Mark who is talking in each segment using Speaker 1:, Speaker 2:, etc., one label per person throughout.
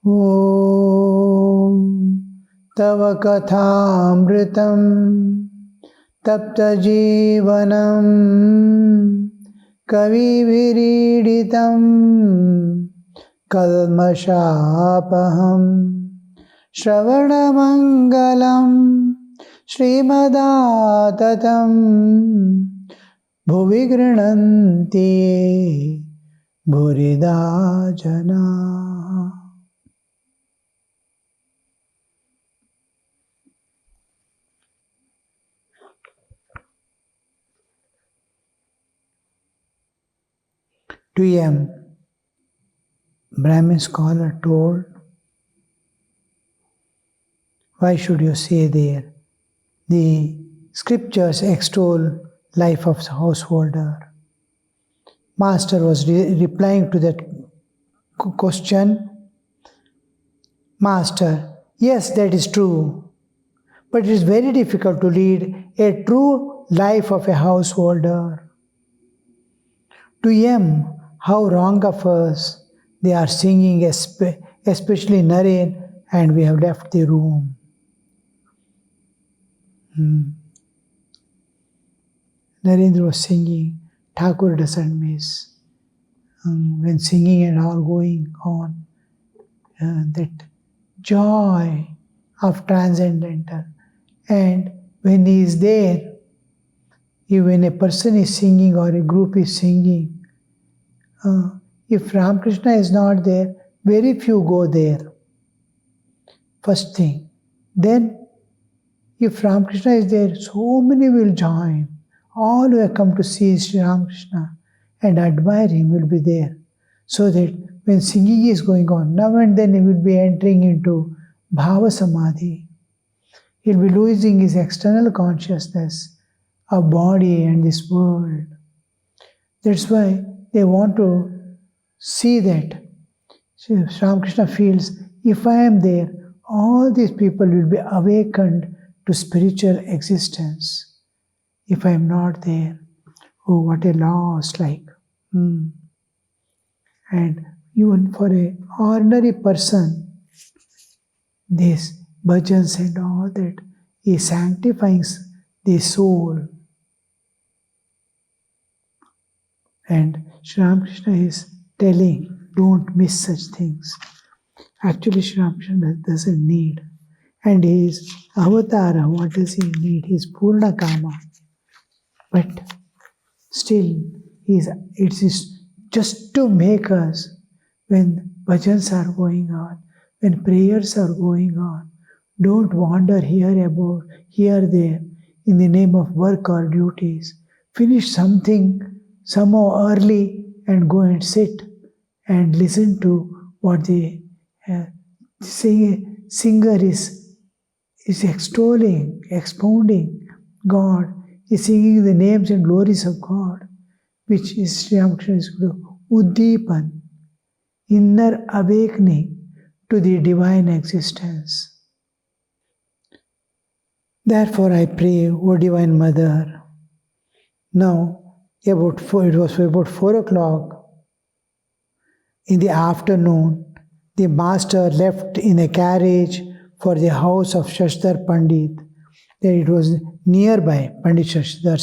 Speaker 1: Om Tava Kathamritam Tapta Jivanam Kavi Viriditam Kalmashapaham Shravanamangalam Srimadaatatam Bhuvi Grinanti Bhurida Jana. T.M. Brahmin scholar told, why should you say there? The scriptures extol life of the householder. Master was replying to that question. Master, yes, that is true. But it is very difficult to lead a true life of a householder. To how wrong of us. They are singing, especially Naren, and we have left the room. Narendra was singing, Thakur doesn't miss. When singing and all going on, that joy of transcendental. And when he is there, when a person is singing or a group is singing, if Ramakrishna is not there, very few go there. First thing. Then, if Ramakrishna is there, so many will join. All who have come to see Sri Ramakrishna and admire him will be there. So that when singing is going on, now and then he will be entering into Bhava Samadhi. He will be losing his external consciousness of body and this world. That's why they want to see that. So Ramakrishna feels, if I am there, all these people will be awakened to spiritual existence. If I am not there, oh, what a loss like. And even for an ordinary person, this bhajans and all that is sanctifying the soul. And Sri Ramakrishna is telling, don't miss such things. Actually, Sri Ramakrishna doesn't need. And he is avatara. What does he need? He is Purna Kama. But still, it is just to make us, when bhajans are going on, when prayers are going on, don't wander here, there, in the name of work or duties. Finish something somehow early and go and sit and listen to what the singer is extolling, expounding. God is singing the names and glories of God, which is Sri Ramakrishna's Uddipan, inner awakening to the divine existence. Therefore I pray, O Divine Mother, now it was about 4 o'clock in the afternoon, the master left in a carriage for the house of Shashadhar Pandit. That it was nearby. Pundit Shashadhar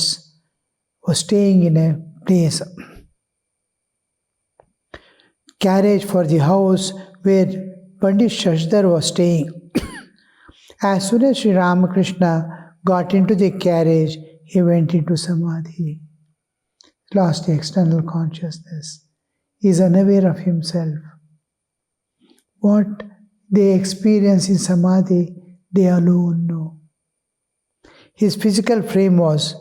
Speaker 1: was staying in a place. Carriage for the house where Pundit Shashadhar was staying. As soon as Sri Ramakrishna got into the carriage, he went into Samadhi. Lost the external consciousness. He is unaware of himself. What they experience in Samadhi, they alone know. His physical frame was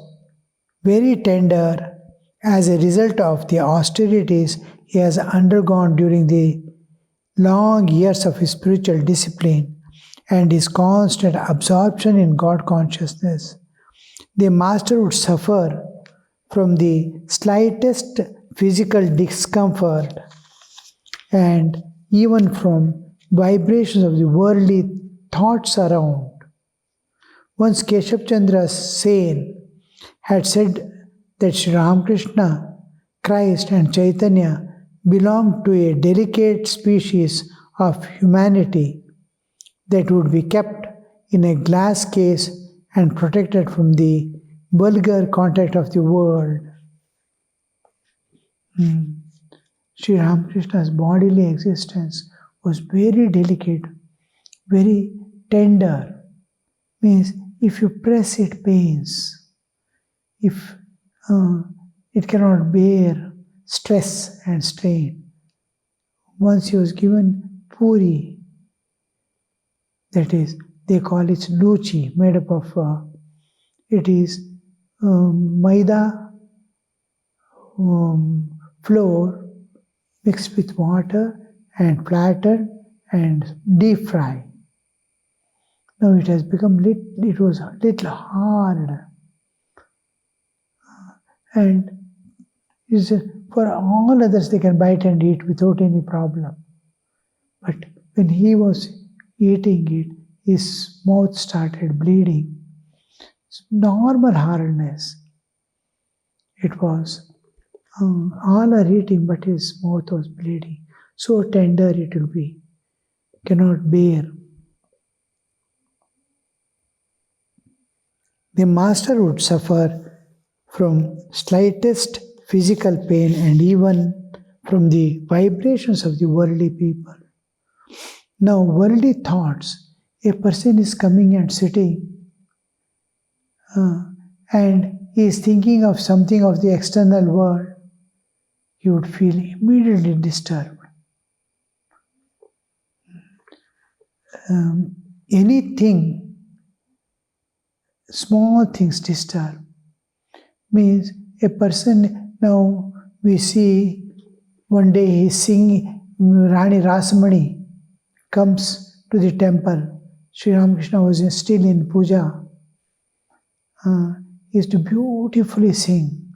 Speaker 1: very tender as a result of the austerities he has undergone during the long years of his spiritual discipline and his constant absorption in God consciousness. The master would suffer from the slightest physical discomfort and even from vibrations of the worldly thoughts around. Once Keshav Chandra Sen had said that Sri Ramakrishna, Christ and Chaitanya belonged to a delicate species of humanity that would be kept in a glass case and protected from the vulgar contact of the world. Sri Ramakrishna's bodily existence was very delicate, very tender. Means if you press it pains, if it cannot bear stress and strain. Once he was given puri, that is, they call it luchi, made up of, it is maida flour mixed with water and flattened and deep fried. Now it has become it was a little hard, and is for all others they can bite and eat without any problem. But when he was eating it, his mouth started bleeding. It's normal hardness. It was all are eating, but his mouth was bleeding. So tender it will be, cannot bear. The master would suffer from slightest physical pain and even from the vibrations of the worldly people. Now, worldly thoughts, a person is coming and sitting and he is thinking of something of the external world, he would feel immediately disturbed. Anything, small things disturb. Means a person, now we see one day he is singing, Rani Rasamani comes to the temple. Sri Ramakrishna was still in puja. He used to beautifully sing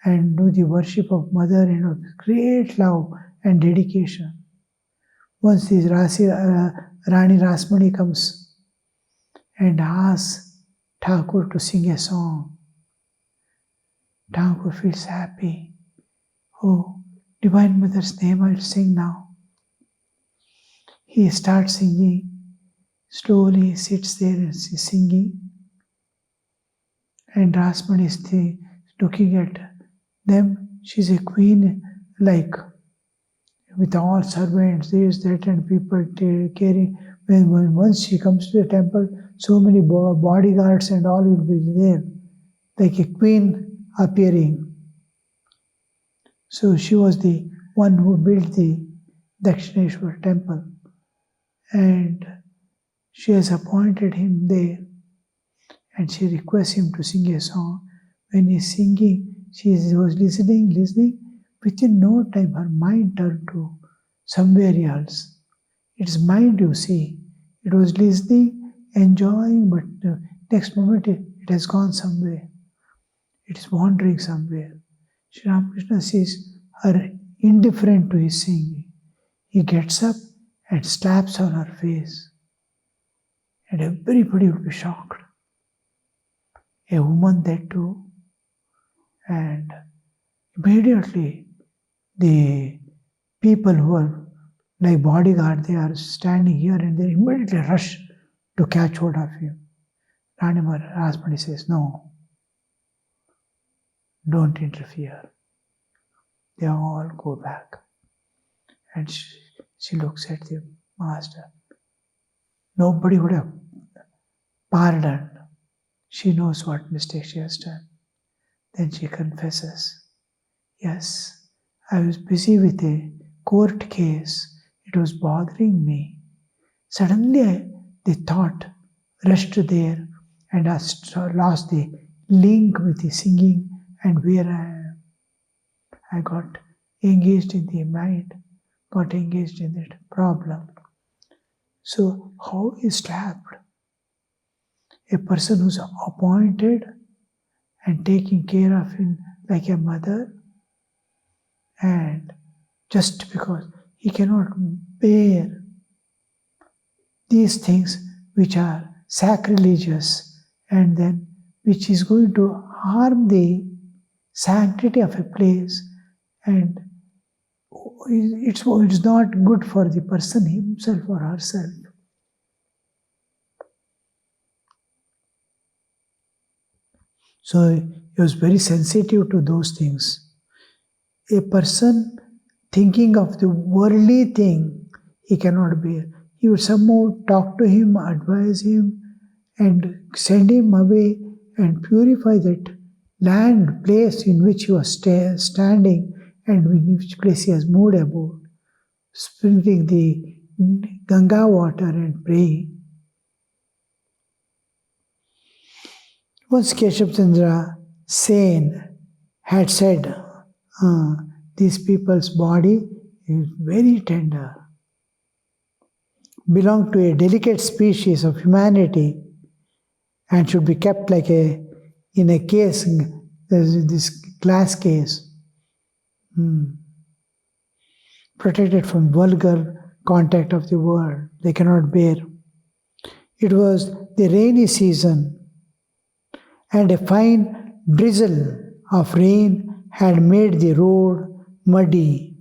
Speaker 1: and do the worship of Mother and of great love and dedication. Once this Rani Rasamani comes and asks Thakur to sing a song, Thakur feels happy. Oh, Divine Mother's name I will sing now. He starts singing. Slowly sits there and is singing. And Rasmani is looking at them. She's a queen, like with all servants, this, that, and people carrying. When once she comes to the temple, so many bodyguards and all will be there, like a queen appearing. So she was the one who built the Dakshineshwar temple, and she has appointed him there, and she requests him to sing a song. When he is singing, she was listening. Within no time, her mind turned to somewhere else. It's mind, you see. It was listening, enjoying, but the next moment it has gone somewhere. It is wandering somewhere. Sri Ramakrishna sees her indifferent to his singing. He gets up and slaps on her face. And everybody will be shocked. A woman that too. And immediately the people who are like bodyguard, they are standing here and they immediately rush to catch hold of him. Rani Rasamani says, no, don't interfere. They all go back. And she looks at the master. Nobody would have pardoned. She knows what mistake she has done. Then she confesses, yes, I was busy with a court case. It was bothering me. Suddenly the thought rushed there and I lost the link with the singing and where I am. I got engaged in the mind, got engaged in that problem. So how is slapped? A person who's appointed and taking care of him like a mother, and just because he cannot bear these things which are sacrilegious and then which is going to harm the sanctity of a place and it's not good for the person himself or herself. So he was very sensitive to those things. A person thinking of the worldly thing he cannot bear. He would somehow talk to him, advise him, and send him away and purify that land, place in which he was standing and in which place he has moved about, sprinkling the Ganga water and praying. Once Keshav Chandra Sen had said, these people's body is very tender, belong to a delicate species of humanity and should be kept like in a case, this glass case, protected from vulgar contact of the world. They cannot bear. It was the rainy season, and a fine drizzle of rain had made the road muddy.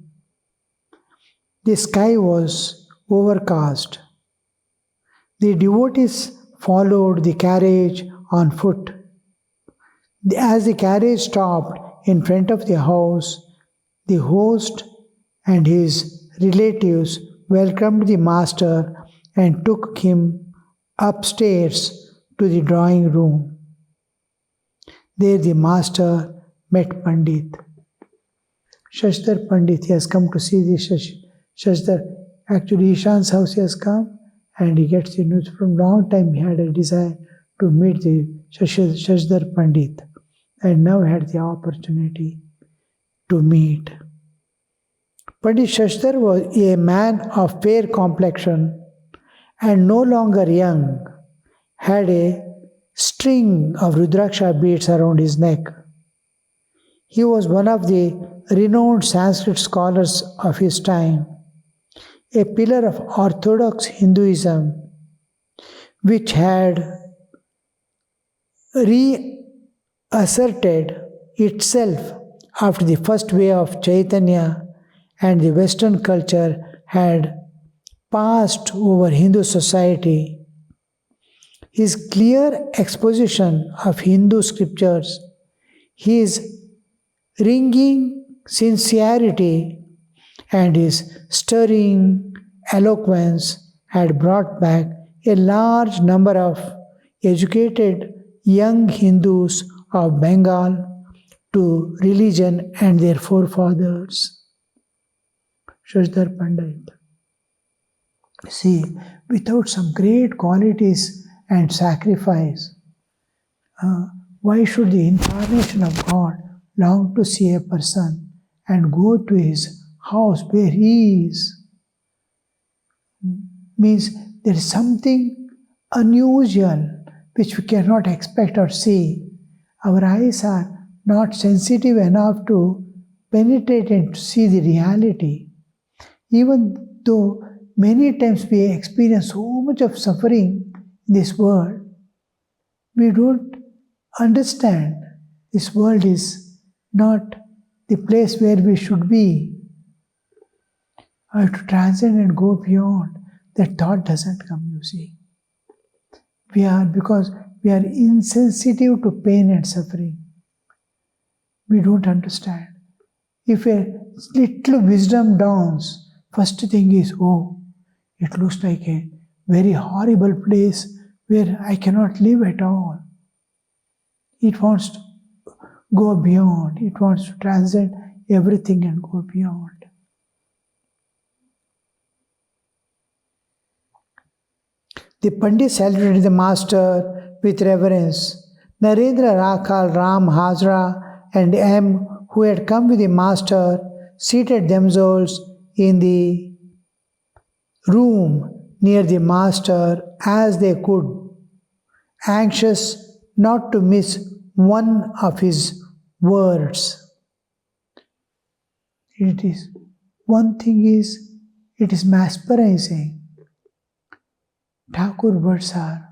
Speaker 1: The sky was overcast. The devotees followed the carriage on foot. As the carriage stopped in front of the house, the host and his relatives welcomed the master and took him upstairs to the drawing room. There the master met Pandit. Shashadhar Pandit, he has come to see the Shashadhar. Actually, Ishan's house he has come and he gets the news. From long time he had a desire to meet the Shashadhar Pandit and now had the opportunity to meet. Pandit Shashadhar was a man of fair complexion and no longer young, had a string of Rudraksha beads around his neck. He was one of the renowned Sanskrit scholars of his time, a pillar of orthodox Hinduism, which had reasserted itself after the first wave of Chaitanya and the Western culture had passed over Hindu society. His clear exposition of Hindu scriptures, his ringing sincerity, and his stirring eloquence had brought back a large number of educated young Hindus of Bengal to religion and their forefathers. Shashadhar Pandit. See, without some great qualities and sacrifice, why should the incarnation of God long to see a person and go to his house where he is? Means there is something unusual which we cannot expect or see. Our eyes are not sensitive enough to penetrate and to see the reality. Even though many times we experience so much of suffering in this world, we don't understand this world is not the place where we should be. I have to transcend and go beyond. That thought doesn't come, you see. Because we are insensitive to pain and suffering. We don't understand. If a little wisdom dawns, first thing is, oh, it looks like a very horrible place where I cannot live at all. It wants to go beyond. It wants to transcend everything and go beyond. The Pandit saluted the master with reverence. Narendra, Rakhal, Ram, Hazra, and M, who had come with the master, seated themselves in the room near the master as they could, anxious not to miss one of his words. One thing is, it is mesmerizing. Thakur words are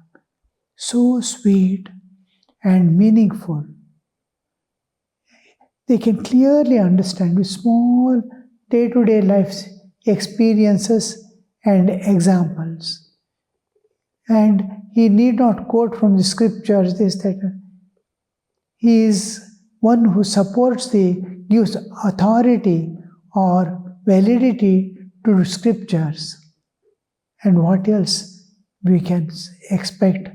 Speaker 1: so sweet and meaningful. They can clearly understand with small day-to-day life's experiences and examples. And he need not quote from the scriptures this, that. He is one who supports gives authority or validity to scriptures. And what else we can expect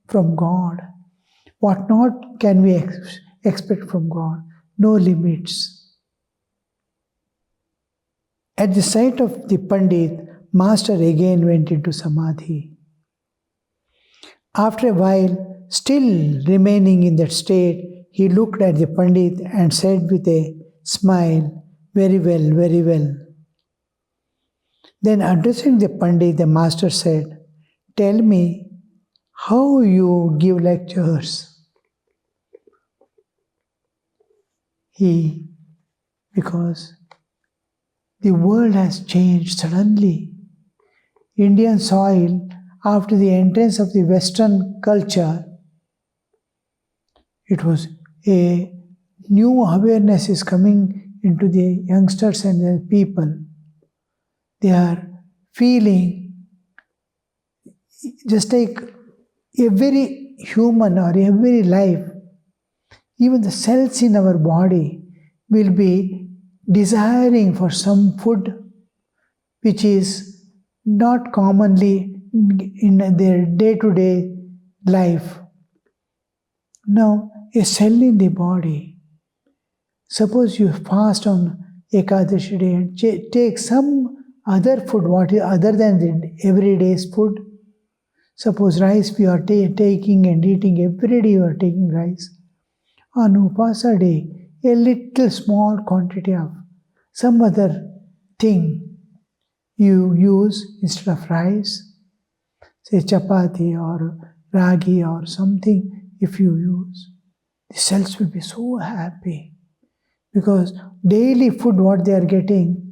Speaker 1: from God? What not can we expect from God? No limits. At the sight of the Pandit, Master again went into Samadhi. After a while, still remaining in that state, he looked at the Pandit and said with a smile, "Very well, very well." Then addressing the Pandit, the Master said, "Tell me how you give lectures." Because the world has changed suddenly. Indian soil, after the entrance of the Western culture, it was a new awareness is coming into the youngsters and the people. They are feeling just like every human or every life, even the cells in our body will be desiring for some food which is not commonly in their day-to-day life. Now, a cell in the body, suppose you fast on Ekadashi day and take some other food, other than the everyday's food. Suppose rice we are taking and eating every day, you are taking rice. On Upasa day, a little small quantity of some other thing you use instead of rice, say chapati or ragi or something, if you use, the cells will be so happy because daily food what they are getting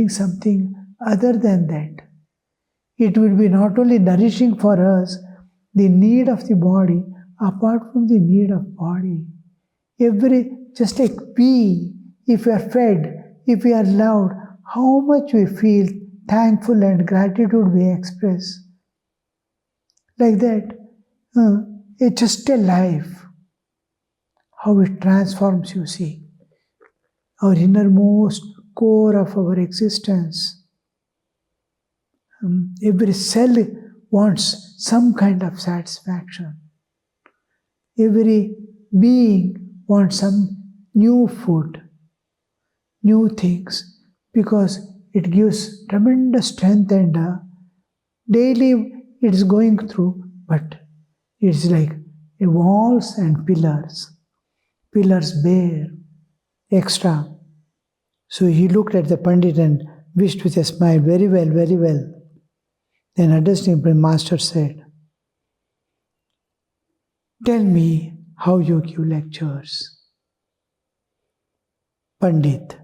Speaker 1: something other than that. It will be not only nourishing for us, the need of the body, apart from the need of body. Just like we, if we are fed, if we are loved, how much we feel thankful and gratitude we express. Like that, it's just a life. How it transforms, you see. Our innermost core of our existence. Every cell wants some kind of satisfaction. Every being wants some new food, new things, because it gives tremendous strength and daily it is going through, but it's like walls and pillars. Pillars bare, extra. So he looked at the Pandit and wished with a smile, "Very well, very well." Then addressing him, Master said, "Tell me how you give lectures." Pandit: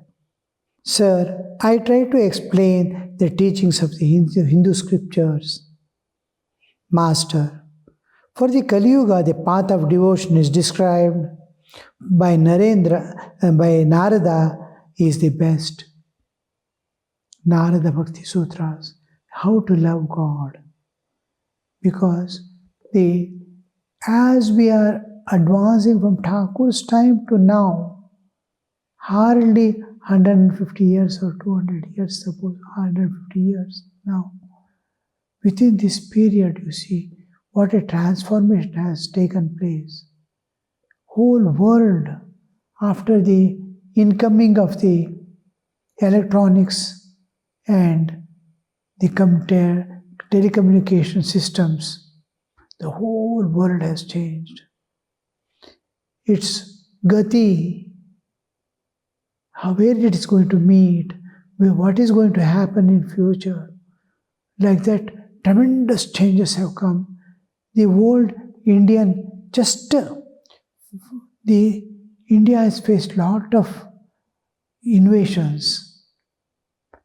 Speaker 1: "Sir, I try to explain the teachings of the Hindu scriptures." Master: "For the Kali Yuga, the path of devotion is described by Narada is the best. Narada Bhakti Sutras, how to love God. Because as we are advancing from Thakur's time to now, hardly 150 years or 200 years, suppose 150 years now. Within this period, you see, what a transformation has taken place. Whole world, after the incoming of the electronics and the telecommunication systems, the whole world has changed. Its gati, where it is going to meet, what is going to happen in future. Like that, tremendous changes have come. The old Indian, India has faced lot of invasions,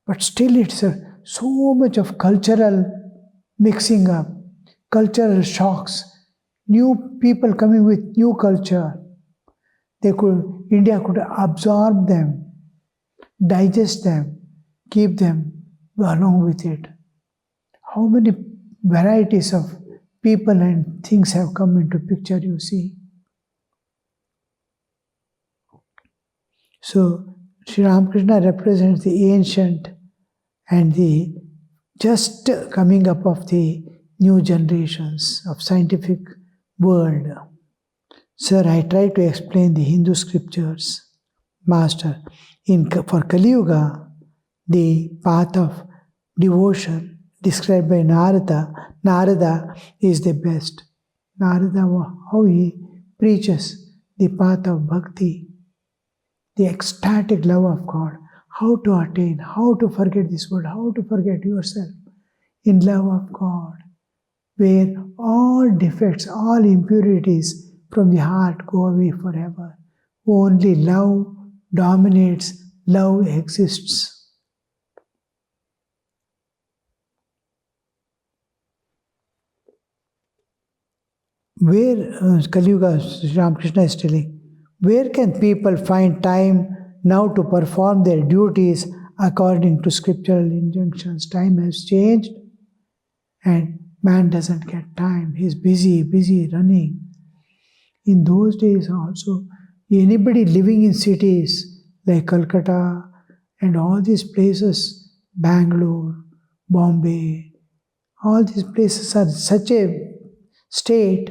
Speaker 1: but still it's so much of cultural mixing up, cultural shocks, new people coming with new culture. India could absorb them. digest them, keep them along with it. How many varieties of people and things have come into picture, you see. So, Sri Ramakrishna represents the ancient and the just coming up of the new generations of scientific world. Sir, I try to explain the Hindu scriptures. Master, for Kali Yuga, the path of devotion described by Narada is the best. Narada, how he preaches the path of bhakti, the ecstatic love of God, how to attain, how to forget this world, how to forget yourself in love of God, where all defects, all impurities from the heart go away forever. Only love dominates, love exists. Where Kali Yuga, Sri Ramakrishna is telling, where can people find time now to perform their duties according to scriptural injunctions? Time has changed and man doesn't get time. He's busy running. In those days also, anybody living in cities like Calcutta and all these places, Bangalore, Bombay, all these places are such a state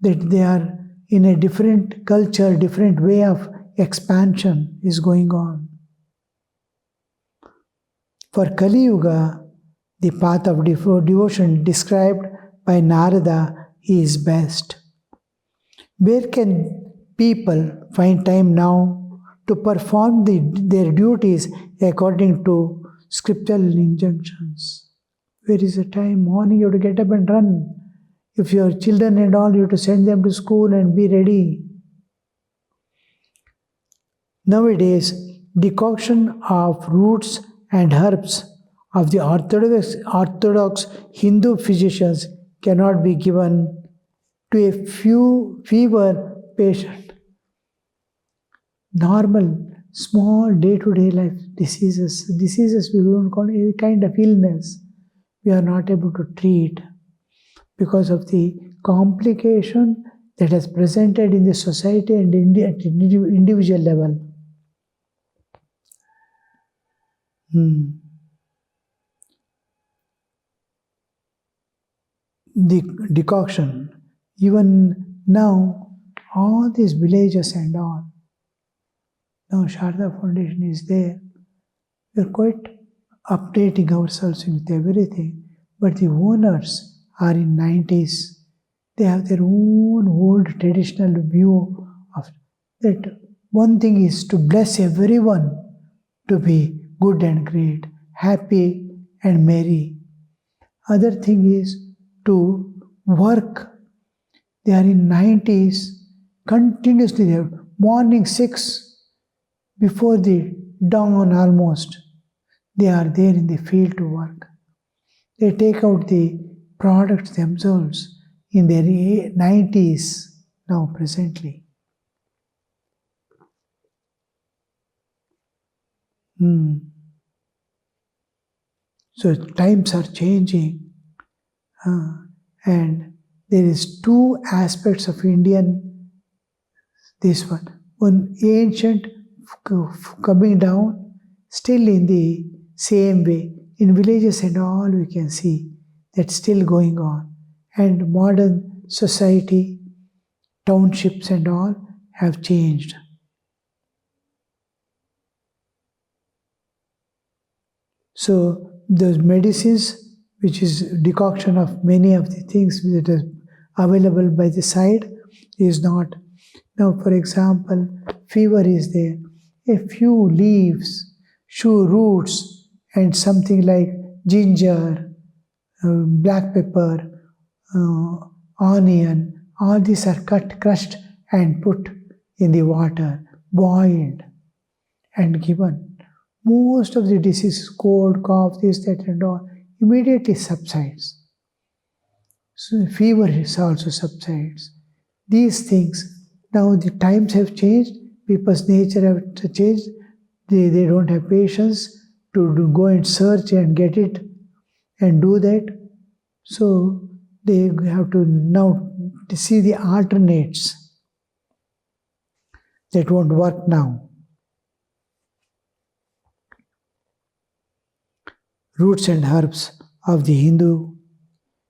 Speaker 1: that they are in a different culture, different way of expansion is going on. For Kali Yuga, the path of devotion described by Narada is best. Where can people find time now to perform their duties according to scriptural injunctions? Where is the time? Morning you have to get up and run. If your children and all, you have to send them to school and be ready. Nowadays, decoction of roots and herbs of the Orthodox Hindu physicians cannot be given to a few fever patient. Normal, small day-to-day life diseases we don't call any kind of illness, we are not able to treat because of the complication that has presented in the society and at individual level. The decoction, even now, all these villages and all, now Sharda Foundation is there. We are quite updating ourselves with everything, but the owners are in 90s. They have their own old traditional view of that. One thing is to bless everyone to be good and great, happy and merry. Other thing is to work. They are in 90s, continuously there. Morning 6, before the dawn almost, they are there in the field to work. They take out the products themselves in their 90s now presently. So times are changing, and there is two aspects of Indian, this one ancient coming down, still in the same way. In villages and all we can see that's still going on. And modern society, townships and all have changed. So those medicines, which is decoction of many of the things that are available by the side, is not. Now, for example, fever is there. A few leaves, few roots, and something like ginger, black pepper, onion, all these are cut, crushed, and put in the water, boiled, and given. Most of the diseases, cold, cough, this, that, and all, immediately subsides. So fever also subsides. These things, now the times have changed, people's nature have changed, They don't have patience to go and search and get it and do that. So they have to now see the alternates that won't work now. Roots and herbs of the Hindu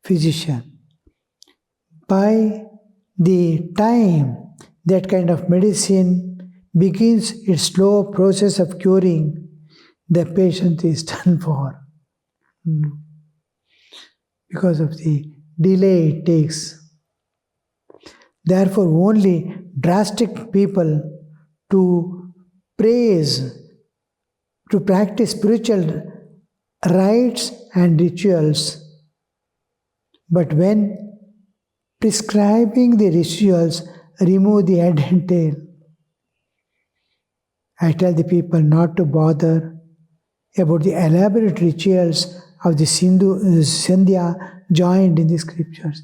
Speaker 1: physician. By the time that kind of medicine begins its slow process of curing, the patient is done for. Because of the delay it takes. Therefore, only drastic people to praise, to practice spiritual rites and rituals. But when prescribing the rituals, remove the head and tail. I tell the people not to bother about the elaborate rituals of the Sandhya joined in the scriptures.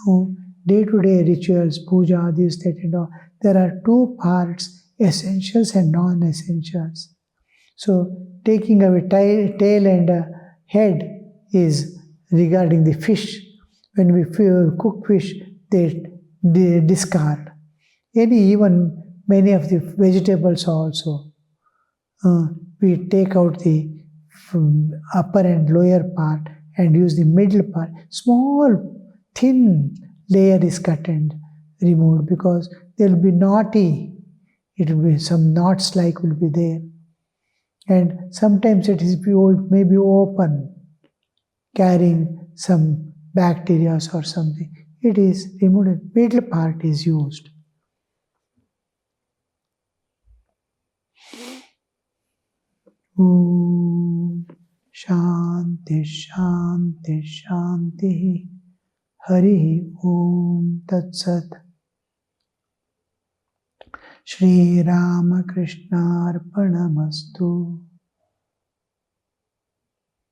Speaker 1: Now, day-to-day rituals, puja, this, that, and all, there are two parts, essentials and non-essentials. So, taking away tail and head is regarding the fish. When we cook fish, they discard. Even many of the vegetables also. We take out the upper and lower part and use the middle part. Small, thin layer is cut and removed because there will be knotty. It will be some knots like will be there. And sometimes it is may be open, carrying some bacteria or something. It is removed. Middle part is used. Om Shanti Shanti Shanti Hari Om Tat Sat. Shri Ramakrishna Arpanamastu.